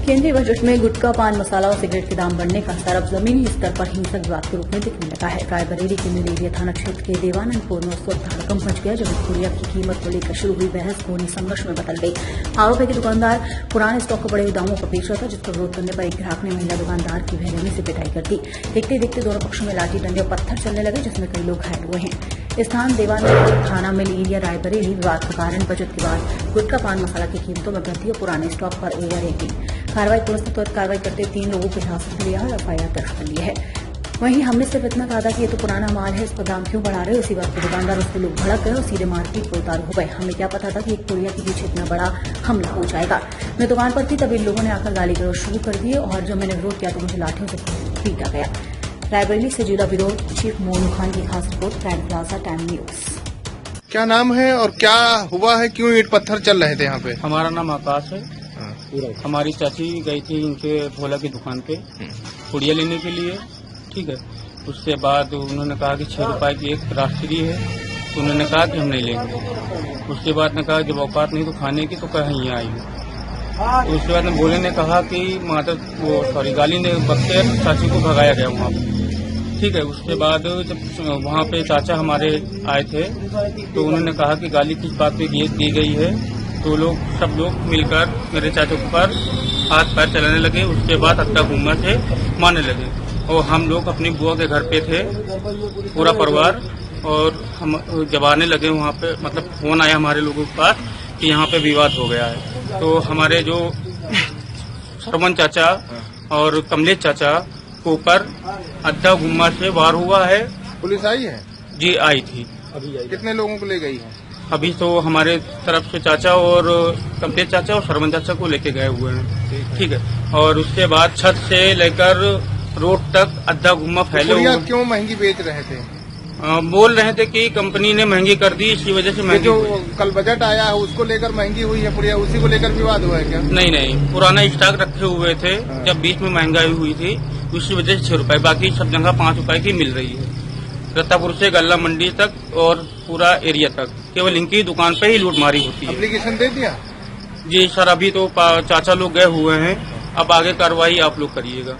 केंद्रीय बजट में गुटखा, पान मसाला और सिगरेट के दाम बढ़ने का असर अब जमीनी स्तर पर हिंसक विवाद के रूप में दिखने लगा है। रायबरेली के न्यू एरिया थाना क्षेत्र के देवानंदपुर में उस वक्त हड़कंप मच गया जब एक पुड़िया की कीमत को लेकर शुरू हुई बहस खूनी संघर्ष में बदल गई। आरोप है कि दुकानदार पुराने स्टॉक को बड़े दामों पर बेच रहा था, जिसका विरोध करने पर एक ग्राहक ने महिला दुकानदार की बेरहमी से पिटाई कर दी। देखते देखते दोनों पक्षों में लाठी डंडे और पत्थर चलने लगे, जिसमें कई लोग घायल हुए हैं। स्थान देवानंदपुर थाना मिल एरिया रायबरेली। विवाद का कारण बजट के बाद गुटखा, पान मसाला की कीमतों में वृद्धि और पुराने स्टॉक पर ओवर रेटिंग। कार्रवाई पुलिस ने त्वरित कार्रवाई करते 3 लोगों को हिरासत में लिया और एफआईआर दर्ज कर ली है। वहीं हमने सिर्फ इतना कहा था कि ये तो पुराना माल है, इस पर दाम क्यों बढ़ा रहे हो। इसी बात पर दुकानदार उसके लोग भड़क गए और सीधे मारपीट को उतारू हो गए। हमें क्या पता था कि एक पुड़िया के पीछे इतना बड़ा हमला हो जाएगा। मैं दुकान पर थी, तभी इन लोगों ने आकर गाली गलौज शुरू कर दिए और जब मैंने विरोध किया तो मुझे लाठियों से पीटा गया। रायबरेली से जुदा विरोध चीफ मोनू खान की खास report, grand plaza time news. क्या नाम है और क्या हुआ है, क्यों ईंट पत्थर चल रहे थे यहाँ पे? हमारा नाम आकाश है। हमारी चाची गई थी इनके भोला की दुकान पे पुड़िया लेने के लिए, ठीक है। उसके बाद उन्होंने कहा कि 6 रुपए की एक राष्ट्रीय है, तो उन्होंने कहा कि हम नहीं लेंगे। उसके बाद ने कहा जब औकात नहीं तो खाने की तो कहीं आई। तो उसके बाद भोले ने कहा कि गाली ने बकते चाची को भगाया गया वहाँ पे, ठीक है। उसके बाद जब वहाँ पे चाचा हमारे आए थे तो उन्होंने कहा कि गाली किस बात पे दी गई है, तो सब लोग मिलकर मेरे चाचा के ऊपर हाथ पैर चलाने लगे। उसके बाद हत्या घूमना से मारने लगे और हम लोग अपनी बुआ के घर पे थे पूरा परिवार, और हम जब आने लगे वहाँ पे मतलब फोन आया हमारे लोगों के पास कि यहाँ पे विवाद हो गया है। तो हमारे जो सरपंच चाचा और कमलेश चाचा के ऊपर हत्या घूमना से वार हुआ है। पुलिस आई है? जी आई थी। कितने लोगों को ले गई है? अभी तो हमारे तरफ से चाचा और कमलेश चाचा और सरपंच चाचा को लेके गए हुए हैं, ठीक है। और उसके बाद छत से लेकर रोड तक अद्धा घुमा फैले हुए। क्यों महंगी बेच रहे थे? बोल रहे थे कि कंपनी ने महंगी कर दी, इसी वजह से महंगी। जो कल बजट आया है उसको लेकर महंगी हुई है पुड़िया, उसी को लेकर विवाद हुआ है क्या? नहीं, पुराना स्टॉक रखे हुए थे, जब बीच में महंगाई हुई थी उसी वजह से 6 रुपए, बाकी सब जगह 5 रुपए की मिल रही है। रत्तापुर से गल्ला मंडी तक और पूरा एरिया तक केवल इनकी दुकान पे ही लूटमारी होती है। एप्लीकेशन दे दिया? जी सर, अभी तो चाचा लोग गए हुए हैं, अब आगे कार्रवाई आप लोग करिएगा।